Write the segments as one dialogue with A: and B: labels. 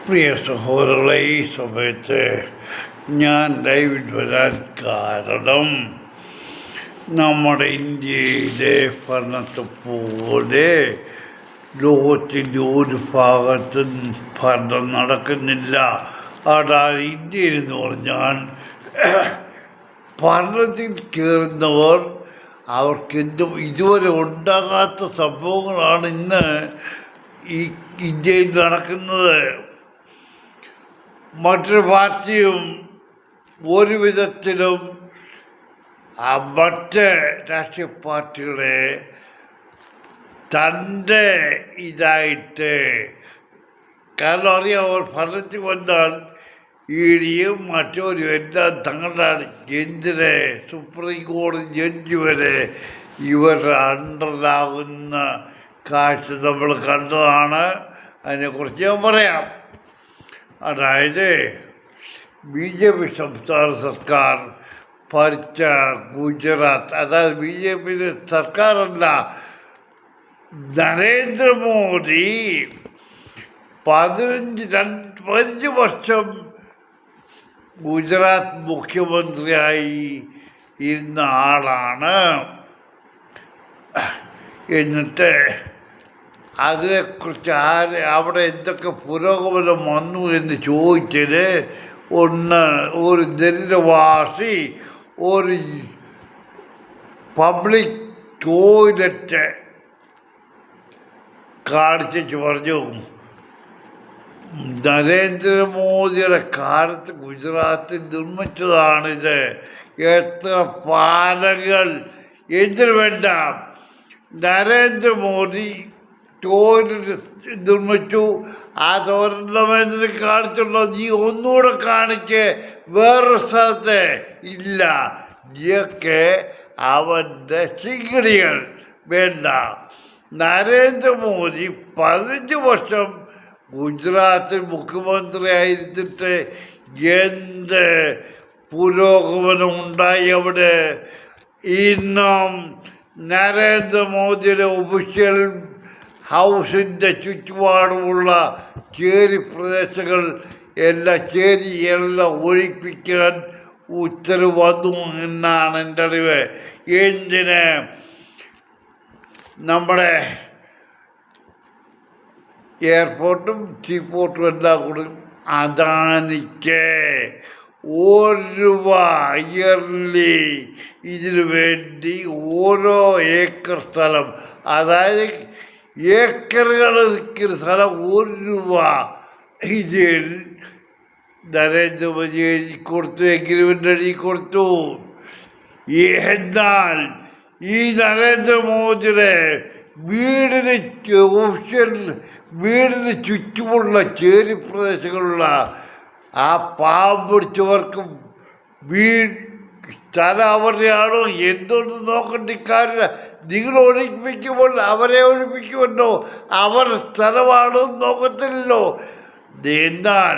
A: പ്രിയ സഹോദരങ്ങളെ, ഈ സമയത്ത് ഞാൻ ലൈവിൽ വരാൻ കാരണം നമ്മുടെ ഇന്ത്യയിലെ ഭരണത്തെ പോലെ ലോകത്തിൻ്റെ ഒരു ഭാഗത്തും ഭരണം നടക്കുന്നില്ല. അതാണ് ഇന്ത്യയിൽ എന്ന് പറഞ്ഞാൽ ഭരണത്തിൽ കയറുന്നവർ അവർക്കെന്തും ഇതുവരെ ഉണ്ടാകാത്ത സംഭവങ്ങളാണ് ഇന്ന് ഈ ഇന്ത്യയിൽ നടക്കുന്നത്. മറ്റൊരു പാർട്ടിയും ഒരു വിധത്തിലും മറ്റ് രാഷ്ട്രീയ പാർട്ടികളെ തൻ്റെ ഇതായിട്ട്, കാരണം അറിയാം, അവർ ഭരണത്തിൽ വന്നാൽ ഇടിയും മറ്റൊരു എല്ലാം തങ്ങളുടെ എന്തിന് സുപ്രീം കോടതി ജഡ്ജി വരെ ഇവരുടെ അണ്ടറിലാകുന്ന കാഴ്ച നമ്മൾ കണ്ടതാണ്. അതിനെക്കുറിച്ച് ഞാൻ പറയാം. അതായത് BJP സംസ്ഥാന സർക്കാർ ഭരിച്ച ഗുജറാത്ത്, അതായത് BJP സർക്കാരല്ല, നരേന്ദ്രമോദി 15 വർഷം ഗുജറാത്ത് മുഖ്യമന്ത്രിയായി ഇരുന്ന ആളാണ്. എന്നിട്ട് അതിനെക്കുറിച്ച് അവിടെ എന്തൊക്കെ പുരോഗമനം വന്നു എന്ന് ചോദിച്ചത്, ഒരു ദരിദ്രവാസി ഒരു പബ്ലിക് ടോയ്ലറ്റ് കാണിച്ചു പറഞ്ഞു, നരേന്ദ്രമോദിയുടെ കാലത്ത് ഗുജറാത്തിൽ നിർമ്മിച്ചതാണിത്. എത്ര പാലങ്ങൾ എന്തിനു വേണ്ട, നരേന്ദ്രമോദി ടോയ്ലറ്റ് നിർമ്മിച്ചു. ആ ടോയ്ലറ്റ് കാണിച്ചുള്ളൂ, നീ ഒന്നുകൂടെ കാണിക്ക് വേറൊരു സ്ഥലത്ത് ഇല്ല. നീയൊക്കെ അവൻ്റെ ചിങ്കിടികൾ വേണ്ട. നരേന്ദ്രമോദി 15 വർഷം ഗുജറാത്തിൽ മുഖ്യമന്ത്രിയായിരുന്നിട്ട് എന്ത് പുരോഗമനം ഉണ്ടായി അവിടെ? ഇന്നും നരേന്ദ്രമോദിയുടെ ഒഫീഷ്യൽ ഹൗസിൻ്റെ ചുറ്റുപാടുമുള്ള ചേരി പ്രദേശങ്ങൾ ചേരിയെല്ലാം ഒഴിപ്പിക്കാൻ ഉത്തരവ് വന്നു എന്നാണ് എൻ്റെ അറിവ്. എന്തിന്? നമ്മുടെ എയർപോർട്ടും സീപോർട്ടും എല്ലാം കൂടി അദാനിക്ക് 1 രൂപ ഇയർലി ഇതിനു വേണ്ടി ഓരോ ഏക്കർ സ്ഥലം, അതായത് ഏക്കറുകൾ ഇരിക്കുന്ന സ്ഥലം 1 രൂപ ഇതിൽ നരേന്ദ്രമോദി എഴുതി കൊടുത്തു, എഗ്രിമെൻ്റ് എഴുതി കൊടുത്തു. എന്നാൽ ഈ നരേന്ദ്രമോദിയുടെ വീടിന് ചുറ്റുമുള്ള ചേരി പ്രദേശങ്ങളുള്ള ആ പാവം പിടിച്ചവർക്കും സ്ഥലം അവരുടെയാണോ എന്തൊന്നും നോക്കേണ്ട ഇക്കാര്യം. നിങ്ങൾ ഒഴിപ്പിക്കുമ്പോൾ അവരെ ഒഴിപ്പിക്കുമല്ലോ, അവർ സ്ഥലമാണോ നോക്കത്തില്ലല്ലോ. എന്നാൽ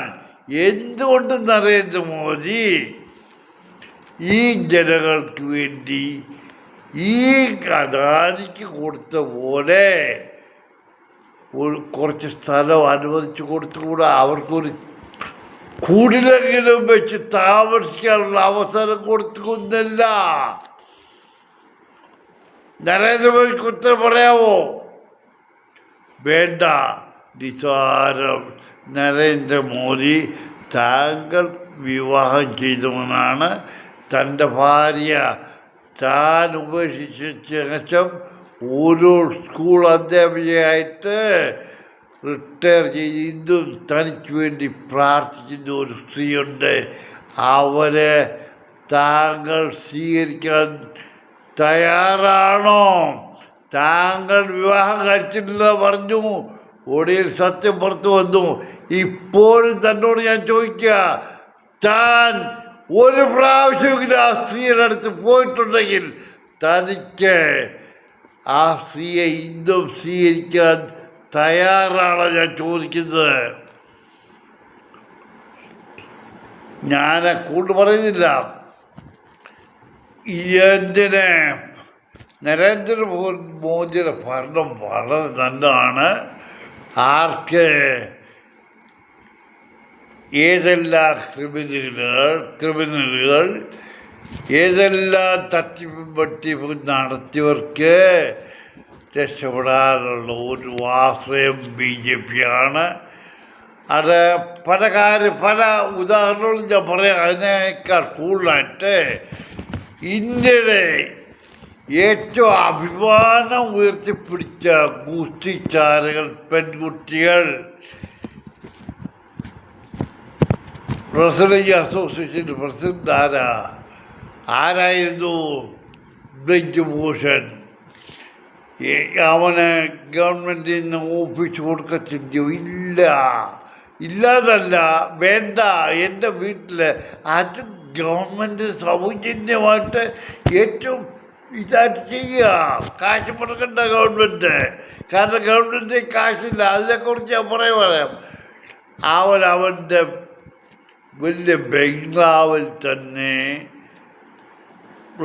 A: എന്തുകൊണ്ട് നരേന്ദ്രമോദി ഈ ജനങ്ങൾക്ക് വേണ്ടി ഈ അദാനിക്ക് കൊടുത്ത പോലെ കുറച്ച് സ്ഥലം അനുവദിച്ചു കൊടുത്തുകൂടെ? അവർക്കൊരു കൂടിലെങ്കിലും വെച്ച് താമസിക്കാനുള്ള അവസരം കൊടുക്കുന്നില്ല. നരേന്ദ്രമോദിക്ക് ഉത്തരം പറയാവോ? വേണ്ട. നിസാരം. നരേന്ദ്രമോദി താങ്കൾ വിവാഹം ചെയ്തവനാണ്. തൻ്റെ ഭാര്യ താൻ ഉപേക്ഷിച്ച ശേഷം ഓരോ സ്കൂൾ അധ്യാപികയായിട്ട് റിട്ടയർ ചെയ്ത് ഇന്നും തനിക്ക് വേണ്ടി പ്രാർത്ഥിക്കുന്ന ഒരു സ്ത്രീയുണ്ട്. അവരെ താങ്കൾ സ്വീകരിക്കാൻ തയ്യാറാണോ? താങ്കൾ വിവാഹം കഴിച്ചിട്ടില്ല പറഞ്ഞു, ഒടുവിൽ സത്യം പുറത്തു വന്നു. ഇപ്പോഴും തന്നോട് ഞാൻ ചോദിക്കുക, താൻ ഒരു പ്രാവശ്യമെങ്കിലും ആ സ്ത്രീയുടെ അടുത്ത് പോയിട്ടുണ്ടെങ്കിൽ തനിക്ക് ആ സ്ത്രീയെ ഇന്നും സ്വീകരിക്കാൻ തയ്യാറാണ് ഞാൻ ചോദിക്കുന്നത്. ഞാൻ കൂടുതൽ പറയുന്നില്ല. എന്തിന്? നരേന്ദ്രമോദിയുടെ ഭരണം വളരെ നല്ലതാണ്. ആർക്ക്? ഏതെല്ലാം ക്രിമിനലുകൾ ഏതെല്ലാം തട്ടിപ്പും വെട്ടിപ്പും നടത്തിയവർക്ക് രക്ഷപ്പെടാനുള്ള ഒരു ആശ്രയം BJP ആണ്. അത് പല ഉദാഹരണങ്ങളും ഞാൻ പറയാം. അതിനേക്കാൾ കൂടുതലായിട്ട് ഇന്ത്യയുടെ ഏറ്റവും അഭിമാനം ഉയർത്തിപ്പിടിച്ച ഗുസ്തിച്ചാലുകൾ പെൺകുട്ടികൾ റെസ്ലിംഗ് അസോസിയേഷൻ പ്രസിഡന്റ് ആരായിരുന്നു? ബ്രിജ്ഭൂഷൺ. അവന് ഗവൺമെൻറ്റിൽ നിന്ന് ഓഫീസ് കൊടുക്കത്തില്ലയോ? ഇല്ലാതല്ല, വേണ്ട. എൻ്റെ വീട്ടിൽ അത് ഗവൺമെൻറ് സൗജന്യമായിട്ട് ഏറ്റവും ഇതായിട്ട് ചെയ്യുക. കാശ് മുടക്കണ്ട ഗവൺമെൻറ്, കാരണം ഗവൺമെൻറ് കാശില്ല. അതിനെക്കുറിച്ച് ഞാൻ പറയാം. അവൻ്റെ വലിയ ബംഗ്ലാവിൽ തന്നെ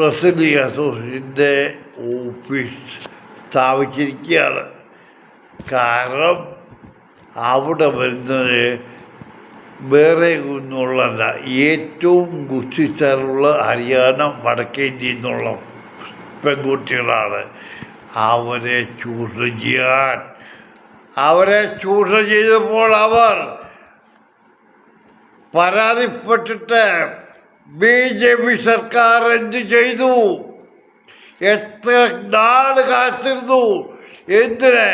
A: റെസ്ലിംഗ് അസോസിയേഷൻ്റെ ഓഫീസ് സ്ഥാപിച്ചിരിക്കുകയാണ്. കാരണം അവിടെ വരുന്നത് വേറെ ഒന്നുള്ളതല്ല, ഏറ്റവും ഗുസ്തിച്ചാലുള്ള ഹരിയാന വടക്കേ ഇന്ത്യയിൽ നിന്നുള്ള പെൺകുട്ടികളാണ്. അവരെ ചൂഷണം ചെയ്തപ്പോൾ അവർ പരാതിപ്പെട്ടിട്ട് BJP സർക്കാർ എന്ത് ചെയ്തു? എത്ര നാൾ കാത്തിരുന്നു? എന്തിന്?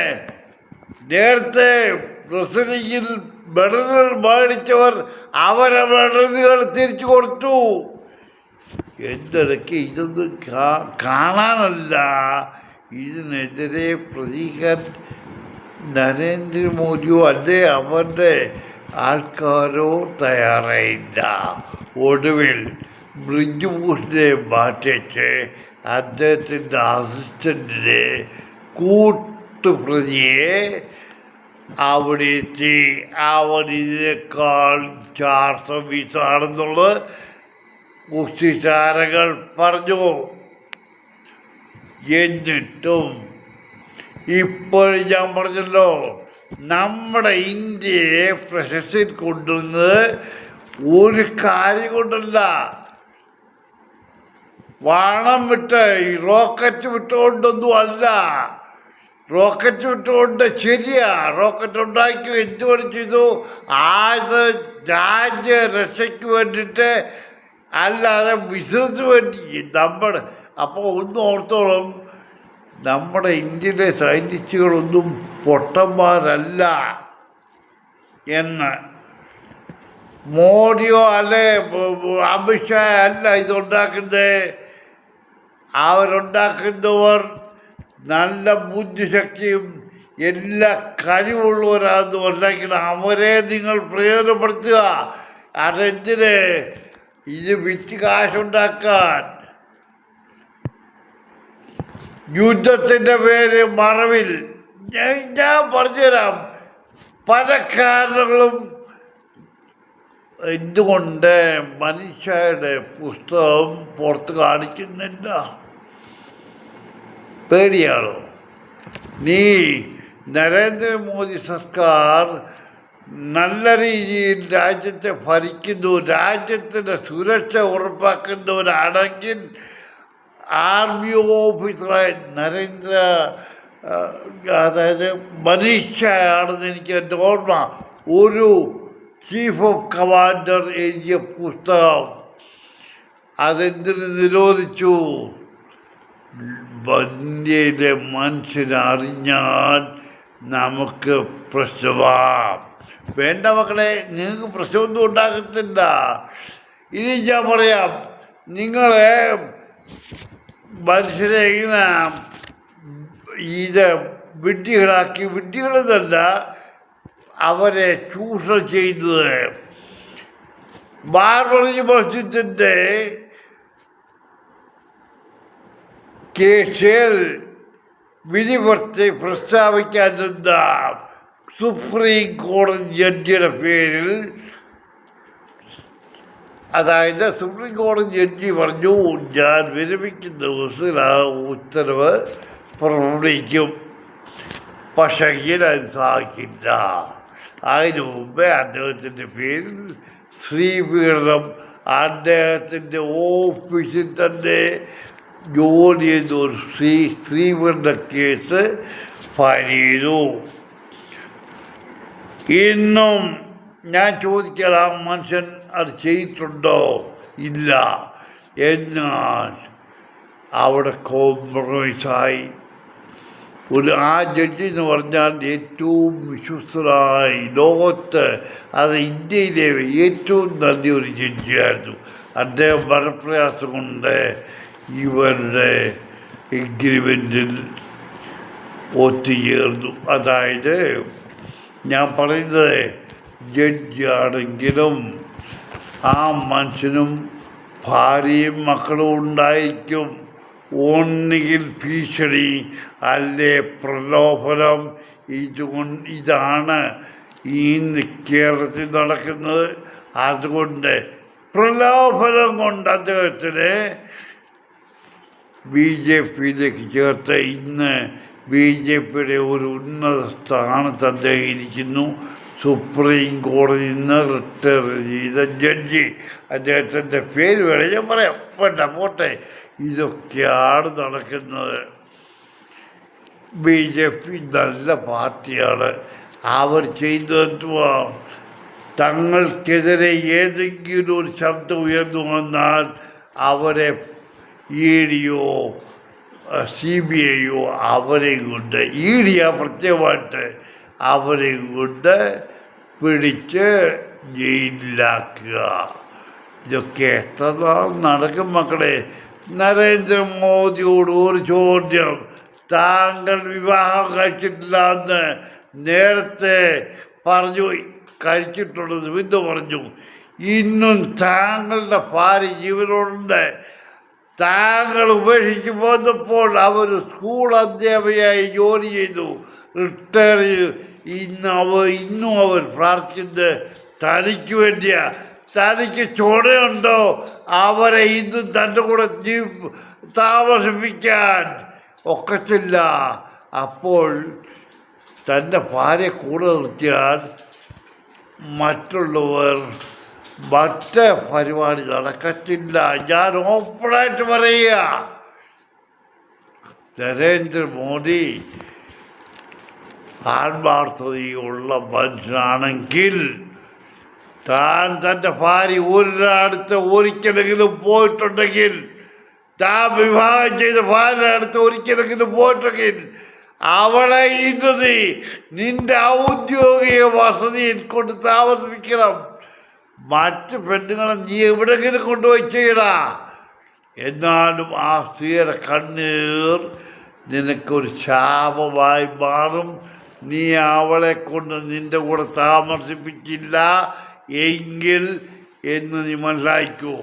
A: നേരത്തെ റെസ്ലിംഗിൽ മെഡലുകൾ മേടിച്ചവർ അവരെ മെഡലുകൾ തിരിച്ചു കൊടുത്തു. എന്തൊക്കെ ഇതൊന്നും കാണാനല്ല. ഇതിനെതിരെ പ്രതികരിക്കാൻ നരേന്ദ്രമോദിയോ അല്ലേ അവരുടെ ആൾക്കാരോ തയ്യാറായില്ല. ഒടുവിൽ ബ്രിജ്ഭൂഷണെ മാറ്റിച്ച് അദ്ദേഹത്തിൻ്റെ അസിസ്റ്റൻറ്റിനെ കൂട്ടുപ്രതിയെ അവിടെ എത്തി. അവൻ ഇതിനേക്കാൾ സർവീസാണെന്നുള്ളത് ഗുസ്തിച്ചാരങ്ങൾ പറഞ്ഞു. എന്നിട്ടും ഇപ്പോഴും ഞാൻ പറഞ്ഞല്ലോ, നമ്മുടെ ഇന്ത്യയെ പ്രശസ്തി കൊണ്ടുവന്നത് ഒരു കാര്യം കൊണ്ടല്ല. വാണം വിട്ട് റോക്കറ്റ് വിട്ടുകൊണ്ടൊന്നും അല്ല. റോക്കറ്റ് വിട്ടുകൊണ്ട് ശരിയാ, റോക്കറ്റ് ഉണ്ടാക്കി എന്തുകൊണ്ട് ചെയ്തു? അത് രാജ്യരക്ഷയ്ക്ക് വേണ്ടിയിട്ട്, അല്ലാതെ ബിസിനസ് വേണ്ടി. അപ്പോൾ ഒന്ന് ഓർത്തോളം, നമ്മുടെ ഇന്ത്യയിലെ സൈന്റിസ്റ്റുകളൊന്നും പൊട്ടന്മാരല്ല എന്ന്. മോഡിയോ അല്ലെ അമിത്ഷാ അല്ല ഇതുണ്ടാക്കുന്നത്. അവരുണ്ടാക്കുന്നവർ നല്ല ബുദ്ധിശക്തിയും എല്ലാ കഴിവുള്ളവരാണെന്ന് ഉണ്ടാക്കണം. അവരെ നിങ്ങൾ പ്രയോജനപ്പെടുത്തുക. അതെന്തിന്? ഇത് വിറ്റ് കാശുണ്ടാക്കാൻ. യുദ്ധത്തിൻ്റെ പേര് മറവിൽ ഞാൻ പറഞ്ഞുതരാം പല കാരണങ്ങളും. എന്തുകൊണ്ട് മനുഷ്യയുടെ പുസ്തകം പുറത്ത് കാണിക്കുന്നില്ല? പേടിയാണോ? നീ നരേന്ദ്രമോദി സർക്കാർ നല്ല രീതിയിൽ രാജ്യത്തെ ഭരിക്കുന്നു, രാജ്യത്തിൻ്റെ സുരക്ഷ ഉറപ്പാക്കുന്നവരാണെങ്കിൽ ആർമി ഓഫീസറായ അതായത് മനീഷയാണെന്ന് എനിക്ക് എൻ്റെ ഓർമ്മ, ഒരു ചീഫ് ഓഫ് കമാൻഡർ എഴുതിയ പുസ്തകം അതെന്തിന് നിരോധിച്ചു? ഇന്ത്യയിലെ മനുഷ്യനറിഞ്ഞാൽ നമുക്ക് പ്രശ്നമാം. വേണ്ട മക്കളെ, നിങ്ങൾക്ക് പ്രശ്നമൊന്നും ഉണ്ടാകത്തില്ല. ഇനി ഞാൻ പറയാം, നിങ്ങളെ മനുഷ്യരെ ഇങ്ങനെ ഇത് വിഡ്ഢികളെന്നല്ല അവരെ ചൂഷണം ചെയ്യുന്നത്. ബാർബറി മസ്ജിദിൻ്റെ കേസിൽ വിധി പ്രസ്താവിക്കാനെന്ന സുപ്രീം കോടതി ജഡ്ജിയുടെ പേരിൽ, അതായത് സുപ്രീം കോടതി ജഡ്ജി പറഞ്ഞു, ഞാൻ വിരമിക്കുന്ന ദിവസത്തിൽ ആ ഉത്തരവ് പുറപ്പെടുവിക്കും. പക്ഷേ അത് സാധിക്കില്ല. അതിനു മുമ്പേ അദ്ദേഹത്തിൻ്റെ പേരിൽ ശ്രീപീഠം അദ്ദേഹത്തിൻ്റെ ഓഫീസിൽ തന്നെ ജോലി ചെയ്ത ഒരു ശ്രീപീഠ കേസ് ഫയൽ ചെയ്തു. ഇന്നും ഞാൻ ചോദിക്കാൻ ആ മനുഷ്യൻ അത് ചെയ്തിട്ടുണ്ടോ? ഇല്ല. എന്നാൽ അവിടെ കോംപ്രമൈസായി. ആ ജഡ്ജി എന്ന് പറഞ്ഞാൽ ഏറ്റവും വിശ്വസ്തനായി ലോകത്ത്, അത് ഇന്ത്യയിലെ ഏറ്റവും നല്ലൊരു ജഡ്ജിയായിരുന്നു. അദ്ദേഹം മനപ്രയാസം കൊണ്ട് ഇവരുടെ എഗ്രിമെൻറ്റിൽ ഒത്തുചേർന്നു. അതായത് ഞാൻ പറയുന്നത്, ജഡ്ജിയാണെങ്കിലും ആ മനുഷ്യനും ഭാര്യയും മക്കളും ഉണ്ടായിരിക്കും. ഒന്നുകിൽ ഭീഷണി, അല്ലേ പ്രലോഭനം. ഇതാണ് ഇന്ന് കേരളത്തിൽ നടക്കുന്നത്. അതുകൊണ്ട് പ്രലോഭനം കൊണ്ട് അദ്ദേഹത്തിന് BJP-യിലേക്ക് ചേർത്ത് ഇന്ന് BJP-യുടെ ഒരു ഉന്നത സ്ഥാനത്ത് അദ്ദേഹം ഇരിക്കുന്നു. സുപ്രീം കോടതിയിൽ നിന്ന് റിട്ടയർ ചെയ്ത ജഡ്ജി. അദ്ദേഹത്തിൻ്റെ പേര് വേണേൽ ഞാൻ പറയാം, പോട്ടെ. ഇതൊക്കെയാണ് നടക്കുന്നത്. BJP നല്ല പാർട്ടിയാണ്. അവർ ചെയ്തെന്തുവാ? തങ്ങൾക്കെതിരെ ഏതെങ്കിലും ഒരു ശബ്ദം ഉയർന്നു വന്നാൽ അവരെ ED-യോ CBI-യോ അവരെ കൊണ്ട്, ED പ്രത്യേകമായിട്ട് അവരെ കൊണ്ട് പിടിച്ച് ജയിലിലാക്കുക. ഇതൊക്കെ എത്ര നാൾ നടക്കും മക്കളെ? നരേന്ദ്രമോദിയോട് ഒരു ചോദ്യം. താങ്കൾ വിവാഹം കഴിച്ചിട്ടില്ല എന്ന് നേരത്തെ പറഞ്ഞു, കഴിച്ചിട്ടുള്ളത് പിന്നെ പറഞ്ഞു. ഇന്നും താങ്കളുടെ ഭാര്യ ജീവനോടുണ്ട്. താങ്കൾ ഉപേക്ഷിച്ച് പോന്നപ്പോൾ അവർ സ്കൂൾ അധ്യാപികയായി ജോലി ചെയ്തു, റിട്ടയർ ചെയ്തു. ഇന്നും അവർ പ്രാർത്ഥിക്കുന്നത് തനിക്ക് വേണ്ടിയാ. തനിക്ക് ചുണയുണ്ടോ അവരെ ഇന്നും തൻ്റെ കൂടെ താമസിപ്പിക്കാൻ? ഒക്കത്തില്ല. അപ്പോൾ തൻ്റെ ഭാര്യ കൂടെ നിർത്തിയാൽ മറ്റുള്ളവർ മറ്റ് പരിപാടി നടക്കത്തില്ല. ഞാൻ ഓപ്പണായിട്ട് പറയുക, നരേന്ദ്രമോദി ആത്മാർത്ഥതയുള്ള മനുഷ്യനാണെങ്കിൽ താൻ തൻ്റെ ഭാര്യ ഒരിക്കലെങ്കിലും പോയിട്ടുണ്ടെങ്കിൽ, താൻ വിവാഹം ചെയ്ത ഭാര്യ ഒരിക്കലെങ്കിലും പോയിട്ടുണ്ടെങ്കിൽ അവളെ ഇന്ന് നിന്റെ ഔദ്യോഗിക വസതിയിൽ കൊണ്ട് താമസിപ്പിക്കണം. മറ്റ് പെണ്ണുങ്ങളെ നീ എവിടെങ്കിലും കൊണ്ടുപോയി ചെയ്യടാ. എന്നാലും ആ സ്ത്രീയുടെ കണ്ണീർ നിനക്കൊരു ശാപമായി മാറും. നീ അവളെ കൊണ്ട് നിൻ്റെ കൂടെ താമസിപ്പിച്ചില്ല എങ്കിൽ എന്ന് നീ മനസ്സിലാക്കൂ.